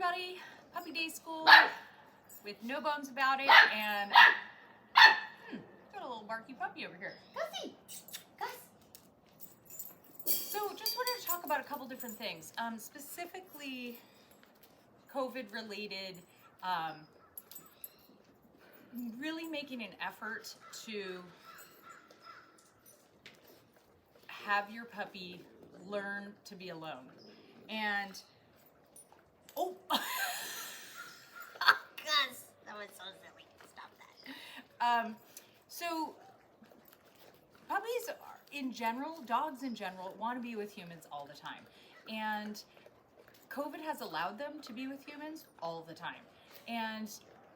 everybody. Puppy Day School with no bones about it, and got a little barky puppy over here. Gussie! Gus! So just wanted to talk about a couple different things, specifically COVID related, really making an effort to have your puppy learn to be alone. And oh Gus! That was so silly. Stop that. So puppies in general, dogs in general, want to be with humans all the time. And COVID has allowed them to be with humans all the time. And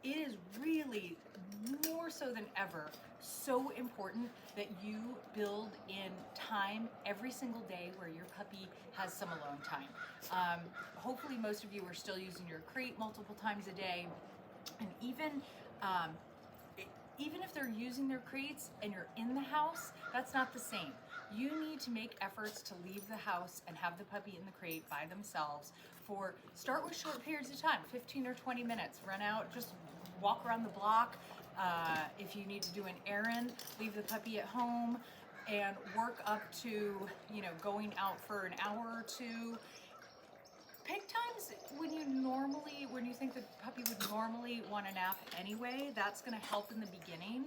it is really more so than ever so important that you build in time every single day where your puppy has some alone time. Hopefully most of you are still using your crate multiple times a day. And even if they're using their crates and you're in the house, that's not the same. You need to make efforts to leave the house and have the puppy in the crate by themselves start with short periods of time, 15 or 20 minutes. Run out, just walk around the block. If you need to do an errand, leave the puppy at home and work up to, going out for an hour or two. Pick times when you think the puppy would normally want a nap anyway. That's going to help in the beginning.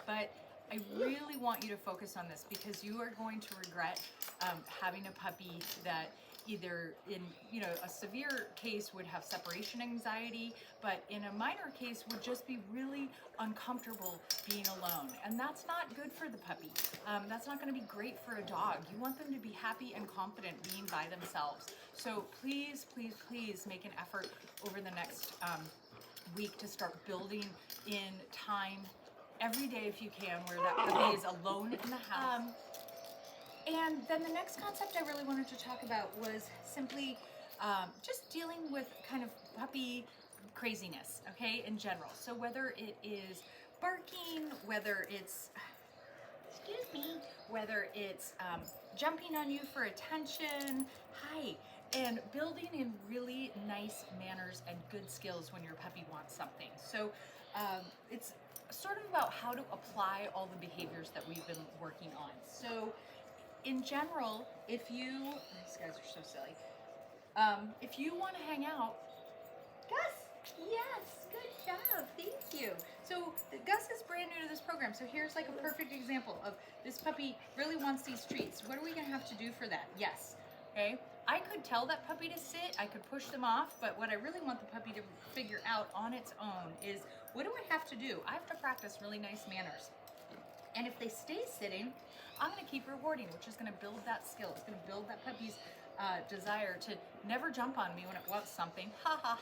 But I really want you to focus on this because you are going to regret having a puppy that either in a severe case would have separation anxiety, but in a minor case would just be really uncomfortable being alone. And that's not good for the puppy. That's not going to be great for a dog. You want them to be happy and confident being by themselves. So please, please, please make an effort over the next week to start building in time every day if you can where that puppy is alone in the house. And then the next concept I really wanted to talk about was simply just dealing with kind of puppy craziness, okay, in general. So whether it is barking, whether it's, whether it's jumping on you for attention, and building in really nice manners and good skills when your puppy wants something. So it's sort of about how to apply all the behaviors that we've been working on. So in general, these guys are so silly. If you want to hang out, Gus! Yes! Good job! thank you. So Gus is brand new to this program, so here's like a perfect example of this puppy really wants these treats. What are we gonna have to do for that? Yes, okay? I could tell that puppy to sit, I could push them off, but what I really want the puppy to figure out on its own is, what do I have to do? I have to practice really nice manners. And if they stay sitting, I'm gonna keep rewarding, which is gonna build that skill. It's gonna build that puppy's desire to never jump on me when it wants something. Ha ha.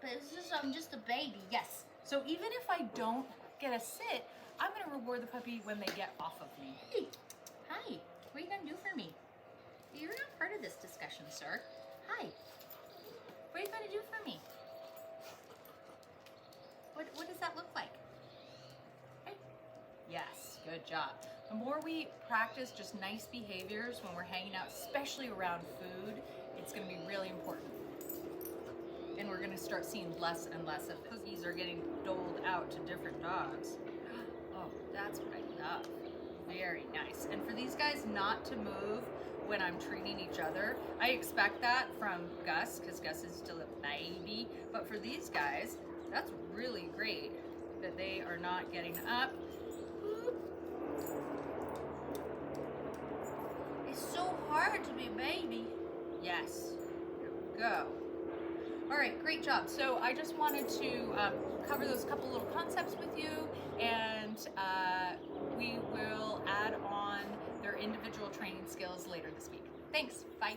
But I'm just a baby. Yes. So even if I don't get a sit, I'm gonna reward the puppy when they get off of me. Hey, hi. What are you gonna do for me? You're not part of this discussion, sir. Hi. What are you gonna do for me? What does that look like? Hey. Yes, good job. The more we practice just nice behaviors when we're hanging out, especially around food, it's gonna be really important. And we're gonna start seeing less and less of this. These are getting doled out to different dogs. Oh, that's what I love. Very nice. And for these guys not to move when I'm treating each other, I expect that from Gus, because Gus is still a baby. But for these guys, that's really great that they are not getting up. It's so hard to be a baby. Yes, go. All right, great job. So I just wanted to cover those couple little concepts with you, and we will add on their individual training skills later this week. Thanks, bye.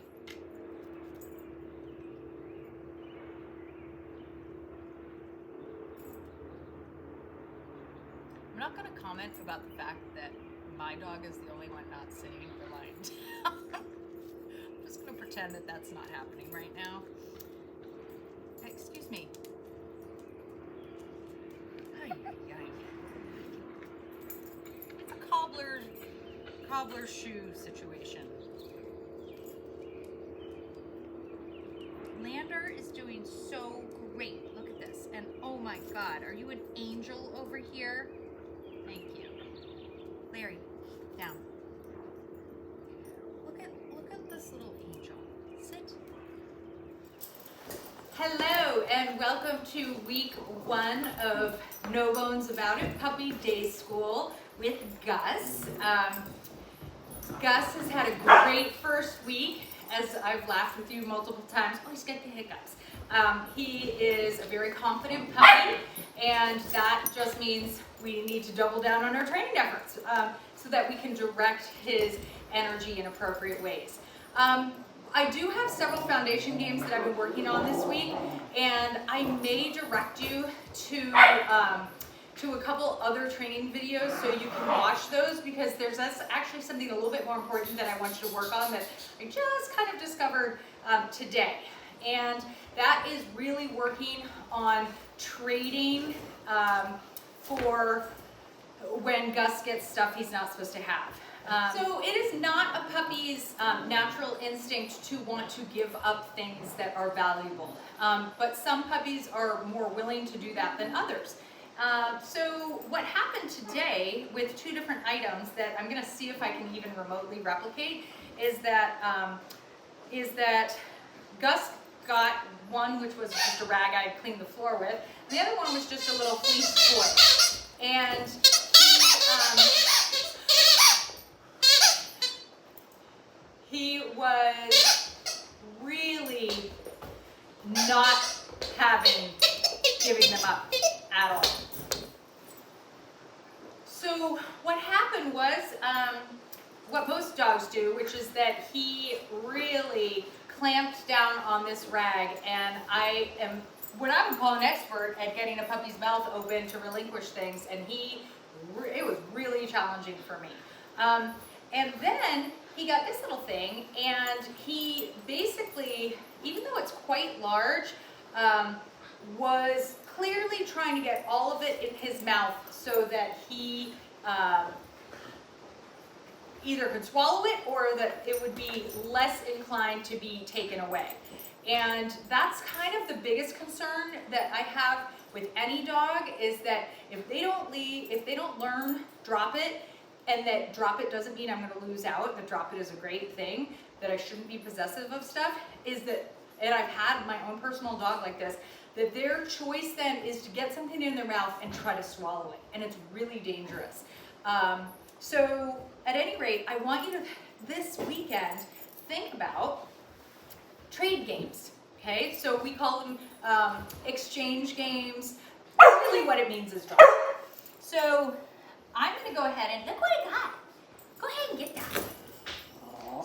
I'm not gonna comment about the fact that my dog is the only one not sitting or lying down. I'm just gonna pretend that that's not happening right now. Excuse me. Ay, ay, ay. It's a cobbler shoe situation. Lander God, are you an angel over here? Thank you. Larry, down. Look at this little angel. Sit. Hello and welcome to week 1 of No Bones About It Puppy Day School with Gus. Gus has had a great first week, as I've laughed with you multiple times. Oh, he's got the hiccups. He is a very confident puppy, and that just means we need to double down on our training efforts so that we can direct his energy in appropriate ways. I do have several foundation games that I've been working on this week, and I may direct you to a couple other training videos so you can watch those, because there's actually something a little bit more important that I want you to work on that I just kind of discovered today. And that is really working on trading for when Gus gets stuff he's not supposed to have. So it is not a puppy's natural instinct to want to give up things that are valuable, but some puppies are more willing to do that than others. So what happened today with 2 different items that I'm going to see if I can even remotely replicate is that Gus got one which was just a rag I cleaned the floor with, and the other one was just a little fleece toy. And he was really not giving them up at all. So what happened was what most dogs do, which is that he really clamped down on this rag, and I am what I would call an expert at getting a puppy's mouth open to relinquish things, and it was really challenging for me. And then he got this little thing, and he basically, even though it's quite large, was clearly trying to get all of it in his mouth so that he either could swallow it or that it would be less inclined to be taken away. And that's kind of the biggest concern that I have with any dog, is that if they don't learn drop it, and that drop it doesn't mean I'm going to lose out, that drop it is a great thing, that I shouldn't be possessive of stuff, is that, and I've had my own personal dog like this, that their choice then is to get something in their mouth and try to swallow it, and it's really dangerous. So at any rate, I want you to, this weekend, think about trade games, okay? So we call them exchange games. Really what it means is drop. So I'm gonna go ahead and look what I got. Go ahead and get that.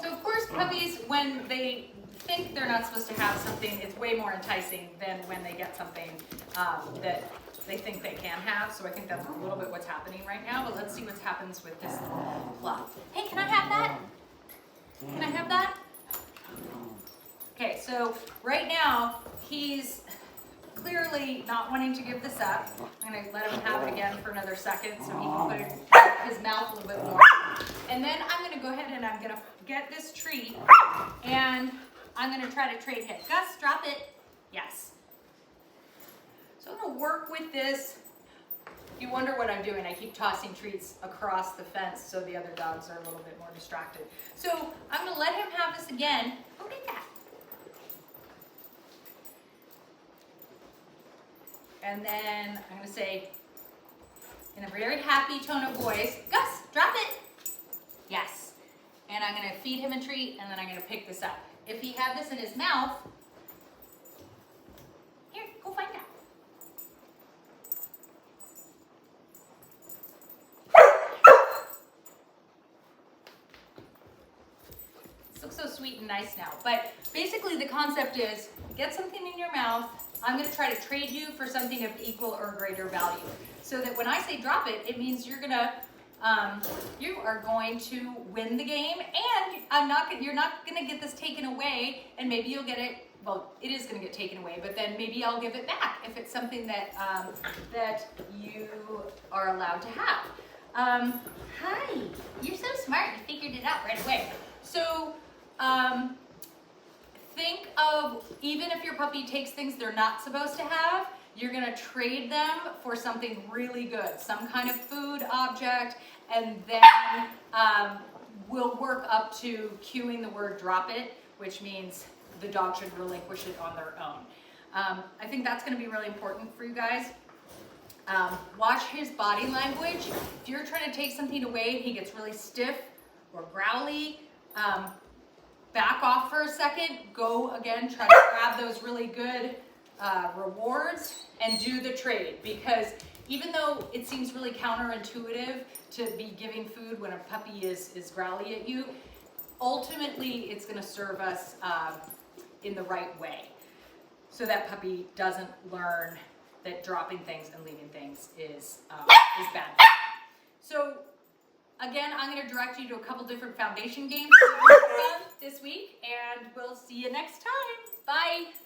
So of course puppies, when they think they're not supposed to have something, it's way more enticing than when they get something that they think they can have. So I think that's a little bit what's happening right now, but let's see what happens with this fluff. Hey, can I have that? Can I have that? Okay, so right now he's clearly not wanting to give this up. I'm gonna let him have it again for another second so he can put it in his mouth a little bit more. And then I'm gonna go ahead and I'm gonna get this treat, and I'm gonna try to trade hit. Gus, drop it. Yes. So I'm gonna work with this. If you wonder what I'm doing, I keep tossing treats across the fence so the other dogs are a little bit more distracted. So I'm gonna let him have this again. Go get that. And then I'm gonna say, in a very happy tone of voice, Gus, drop it. Yes. And I'm gonna feed him a treat, and then I'm gonna pick this up. If he had this in his mouth, here, go find out. This looks so sweet and nice now. But basically the concept is, get something in your mouth, I'm gonna try to trade you for something of equal or greater value. So that when I say drop it, it means you're gonna, you are going to win the game, and you're not gonna get this taken away, and maybe you'll get it, well, it is gonna get taken away, but then maybe I'll give it back if it's something that, that you are allowed to have. Hi, you're so smart, you figured it out right away. So, think of, even if your puppy takes things they're not supposed to have, You're gonna trade them for something really good, some kind of food object, and then we'll work up to cueing the word drop it, which means the dog should relinquish it on their own. I think that's gonna be really important for you guys. Watch his body language. If you're trying to take something away, he gets really stiff or growly, back off for a second, go again, try to grab those really good rewards and do the trade, because even though it seems really counterintuitive to be giving food when a puppy is growly at you, ultimately it's going to serve us in the right way, so that puppy doesn't learn that dropping things and leaving things is bad. So again, I'm going to direct you to a couple different foundation games this week, and we'll see you next time. Bye.